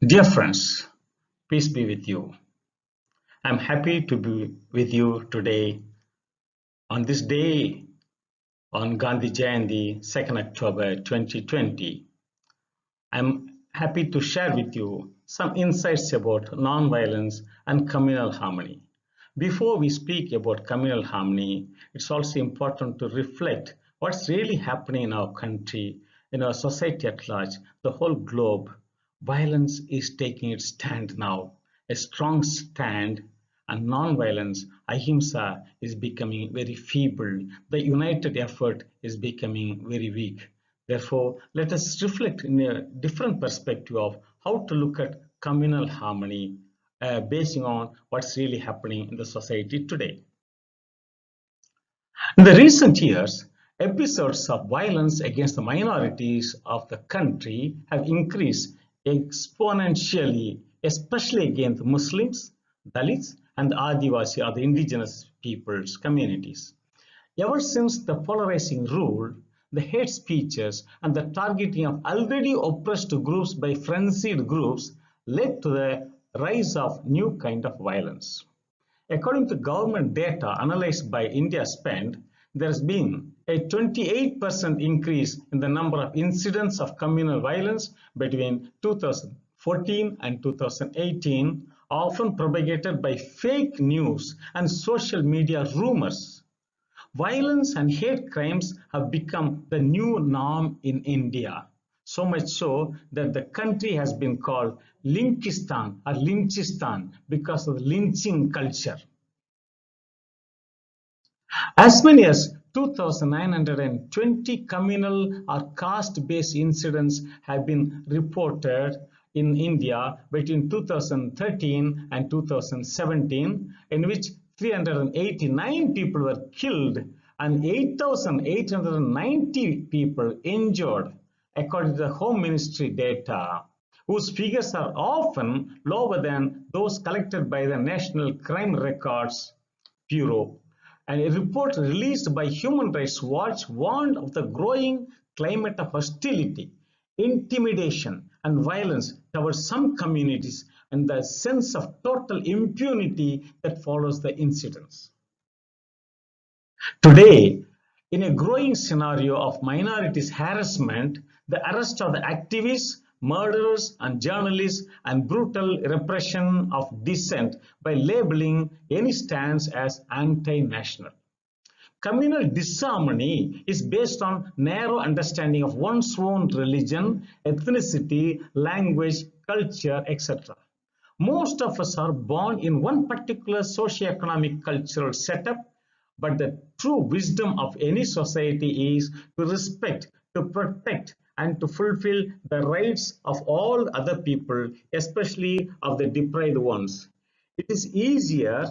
Dear friends, peace be with you. I'm happy to be with you today on this day on Gandhi Jeyanthi, 2nd October 2020. I'm happy to share with you some insights about non-violence and communal harmony. Before we speak about communal harmony, it's also important to reflect what's really happening in our country, in our society at large, the whole globe. Violence is taking its stand now, a strong stand, and non-violence, ahimsa, is becoming very feeble. The united effort is becoming very weak. Therefore, let us reflect in a different perspective of how to look at communal harmony basing on what's really happening in the society today. In the recent years, episodes of violence against the minorities of the country have increased exponentially, especially against Muslims, Dalits, and the Adivasi or the indigenous peoples communities. Ever since the polarizing rule, the hate speeches and the targeting of already oppressed groups by frenzied groups led to the rise of new kind of violence. According to government data analyzed by India Spend, there has been a 28% increase in the number of incidents of communal violence between 2014 and 2018, often propagated by fake news and social media rumors. Violence and hate crimes have become the new norm in India, so much so that the country has been called Linkistan or Lynchistan because of the lynching culture. As many as 2,920 communal or caste-based incidents have been reported in India between 2013 and 2017, in which 389 people were killed and 8,890 people injured, according to the Home Ministry data, whose figures are often lower than those collected by the National Crime Records Bureau. And a report released by Human Rights Watch warned of the growing climate of hostility, intimidation, and violence towards some communities and the sense of total impunity that follows the incidents. Today, in a growing scenario of minorities harassment, the arrest of the activists, murderers, and journalists, and brutal repression of dissent by labeling any stance as anti-national. Communal disharmony is based on narrow understanding of one's own religion, ethnicity, language, culture, etc. Most of us are born in one particular socio-economic cultural setup, but the true wisdom of any society is to respect, to protect, and to fulfill the rights of all other people, especially of the deprived ones. It is easier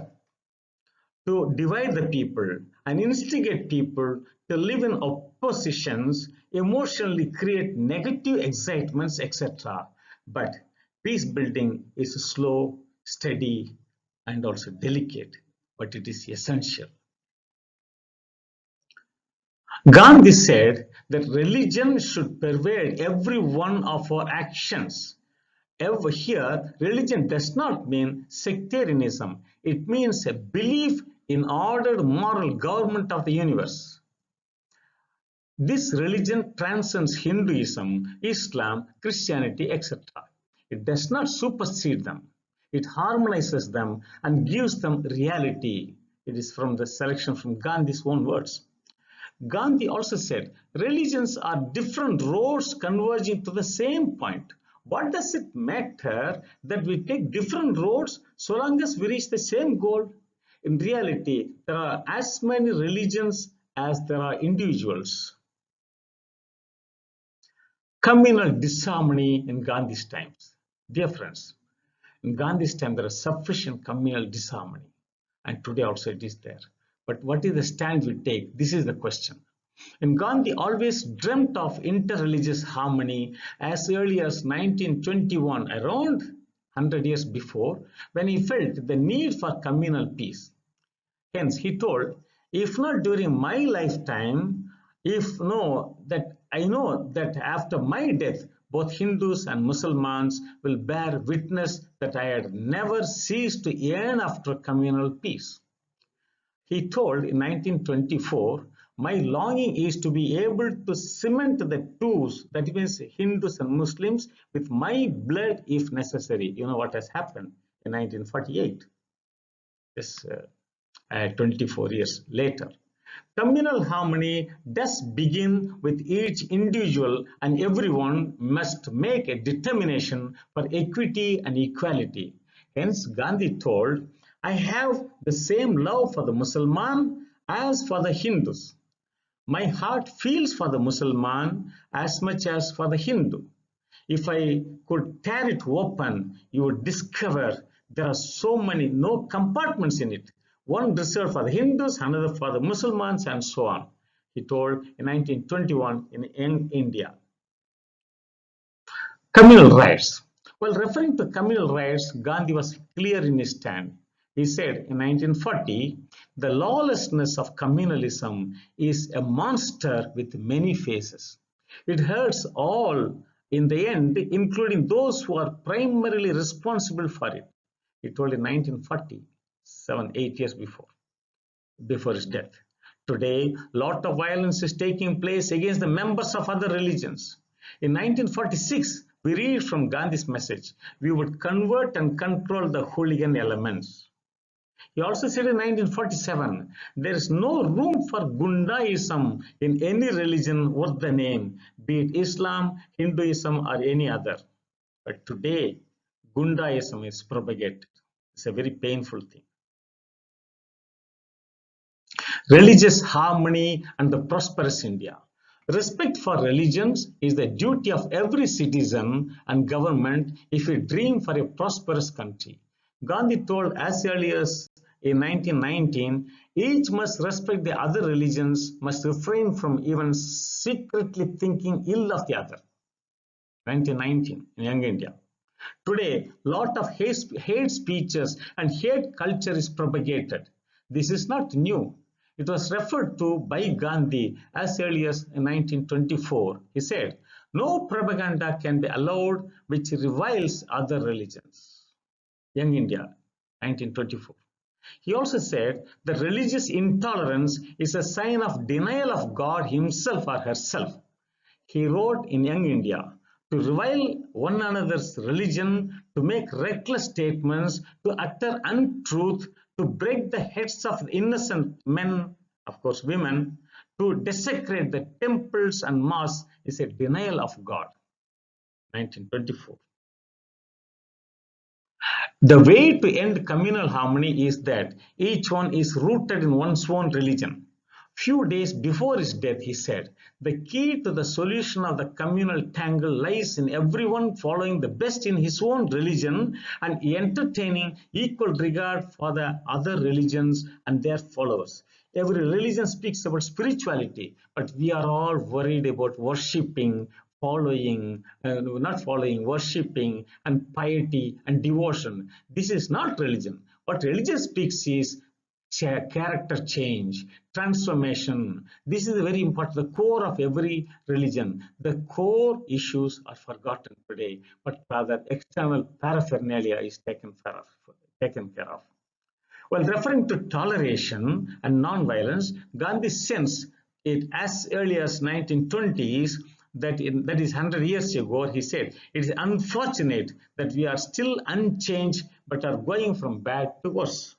to divide the people and instigate people to live in oppositions, emotionally create negative excitements, etc. But peace building is slow, steady, and also delicate, but it is essential. Gandhi said that religion should pervade every one of our actions. Here, religion does not mean sectarianism. It means a belief in ordered moral government of the universe. This religion transcends Hinduism, Islam, Christianity, etc. It does not supersede them. It harmonizes them and gives them reality. It is from the selection from Gandhi's own words. Gandhi also said, religions are different roads converging to the same point. What does it matter that we take different roads so long as we reach the same goal? In reality, there are as many religions as there are individuals. Communal disharmony in Gandhi's times. Dear friends, in Gandhi's time there is sufficient communal disharmony, and today also it is there. But what is the stand we take? This is the question. And Gandhi always dreamt of interreligious harmony as early as 1921, around 100 years before, when he felt the need for communal peace. Hence, he told, if not during my lifetime, I know that after my death, Both Hindus and Mussalmans will bear witness that I had never ceased to yearn after communal peace. He told in 1924, my longing is to be able to cement the twos, that means Hindus and Muslims, with my blood if necessary. You know what has happened in 1948, yes, 24 years later. Communal harmony does begin with each individual, and everyone must make a determination for equity and equality. Hence, Gandhi told, I have the same love for the Mussalman as for the Hindus. My heart feels for the Mussalman as much as for the Hindu. If I could tear it open, you would discover there are so many, no compartments in it. One reserved for the Hindus, another for the Muslims, and so on. He told in 1921 in Young India. Communal rights. While referring to communal rights, Gandhi was clear in his stand. He said in 1940, the lawlessness of communalism is a monster with many faces. It hurts all in the end, including those who are primarily responsible for it. He told in 1940. 8 years before his death. Today, a lot of violence is taking place against the members of other religions. In 1946, we read from Gandhi's message, we would convert and control the hooligan elements. He also said in 1947, there is no room for Gundaism in any religion worth the name, be it Islam, Hinduism, or any other. But today, Gundaism is propagated. It's a very painful thing. Religious harmony and the prosperous India. Respect for religions is the duty of every citizen and government if we dream for a prosperous country. Gandhi told as early as in 1919, each must respect the other religions, must refrain from even secretly thinking ill of the other. 1919 in Young India. Today, a lot of hate speeches and hate culture is propagated. This is not new. It was referred to by Gandhi as early as 1924. He said, no propaganda can be allowed which reviles other religions. Young India, 1924. He also said that religious intolerance is a sign of denial of God himself or herself. He wrote in Young India, to revile one another's religion, to make reckless statements, to utter untruth, to break the heads of innocent men, of course women, to desecrate the temples and mosques is a denial of God. 1924. The way to end communal harmony is that each one is rooted in one's own religion. Few days before his death, he said, the key to the solution of the communal tangle lies in everyone following the best in his own religion and entertaining equal regard for the other religions and their followers. Every religion speaks about spirituality, but we are all worried about worshipping, worshipping and piety and devotion. This is not religion. What religion speaks is character change, transformation. This is very important, the core of every religion. The core issues are forgotten today, but rather external paraphernalia is taken care of. While referring to toleration and non-violence, Gandhi sensed it as early as 1920s, that is 100 years ago. He said, it is unfortunate that we are still unchanged but are going from bad to worse.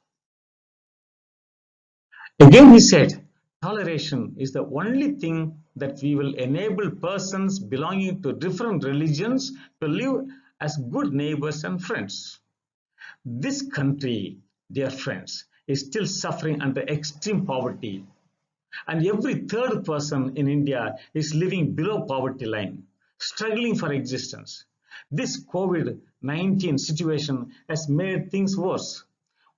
Again, he said, toleration is the only thing that we will enable persons belonging to different religions to live as good neighbors and friends. This country, dear friends, is still suffering under extreme poverty, and every third person in India is living below poverty line, struggling for existence. This COVID-19 situation has made things worse.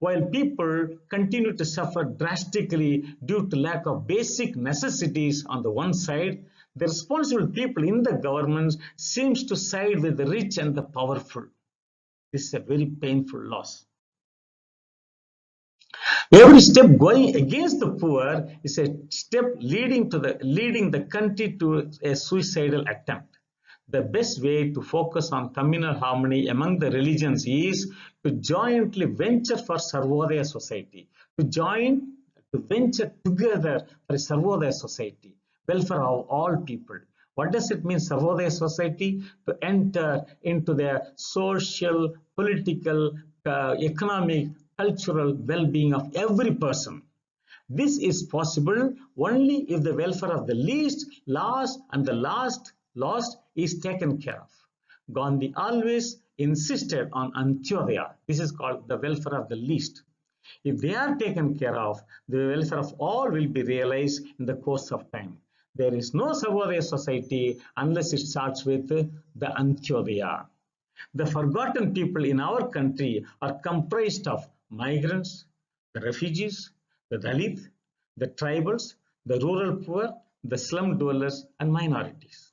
While people continue to suffer drastically due to lack of basic necessities on the one side, the responsible people in the governments seems to side with the rich and the powerful. This is a very painful loss. Every step going against the poor is a step leading the country to a suicidal attempt. The best way to focus on communal harmony among the religions is to jointly venture for Sarvodaya society, to venture together for a Sarvodaya society, welfare of all people. What does it mean, Sarvodaya society? To enter into their social, political, economic, cultural well-being of every person. This is possible only if the welfare of the least, last, and the lost is taken care of. Gandhi always insisted on Antyodaya. This is called the welfare of the least. If they are taken care of, the welfare of all will be realized in the course of time. There is no Sarvodaya society unless it starts with the Antyodaya. The forgotten people in our country are comprised of migrants, the refugees, the Dalit, the tribals, the rural poor, the slum dwellers, and minorities.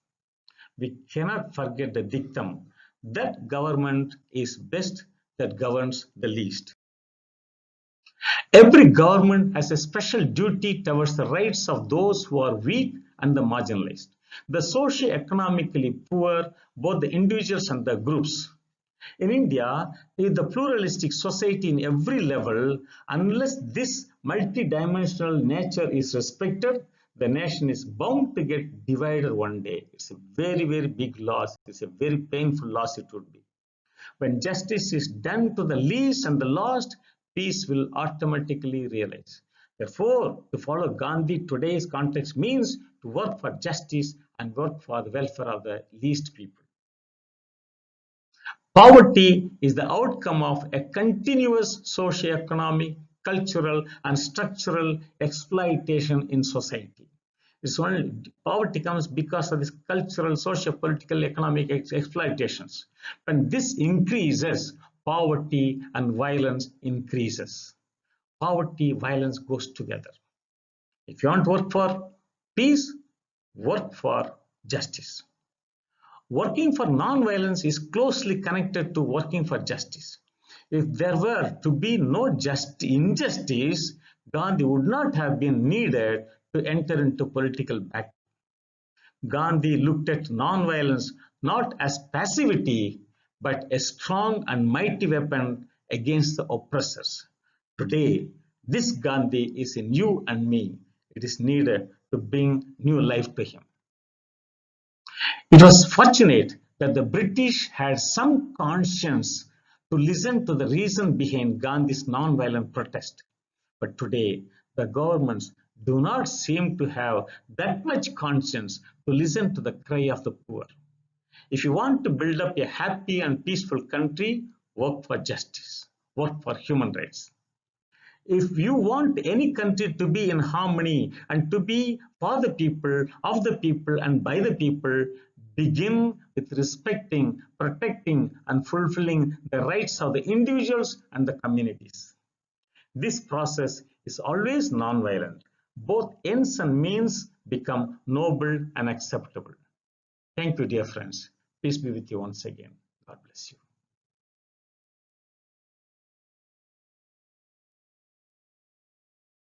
We cannot forget the dictum that government is best that governs the least. Every government has a special duty towards the rights of those who are weak and the marginalized, the socio-economically poor, both the individuals and the groups. In India, with the pluralistic society in every level, unless this multidimensional nature is respected, the nation is bound to get divided one day. It's a very, very big loss. It's a very painful loss it would be. When justice is done to the least and the lost, peace will automatically realize. Therefore, to follow Gandhi today's context means to work for justice and work for the welfare of the least people. Poverty is the outcome of a continuous socio-economic, cultural, and structural exploitation in society. Poverty comes because of this cultural, socio-political, economic exploitations. When this increases, poverty and violence increases. Poverty, violence goes together. If you want to work for peace, work for justice. Working for non-violence is closely connected to working for justice. If there were to be no injustice, Gandhi would not have been needed to enter into political battle. Gandhi looked at non-violence not as passivity, but a strong and mighty weapon against the oppressors. Today, this Gandhi is in you and me. It is needed to bring new life to him. It was fortunate that the British had some conscience to listen to the reason behind Gandhi's non-violent protest. But today, the governments do not seem to have that much conscience to listen to the cry of the poor. If you want to build up a happy and peaceful country, work for justice, work for human rights. If you want any country to be in harmony and to be for the people, of the people, and by the people, begin with respecting, protecting, and fulfilling the rights of the individuals and the communities. This process is always non-violent. Both ends and means become noble and acceptable. Thank you, dear friends. Peace be with you once again. God bless you.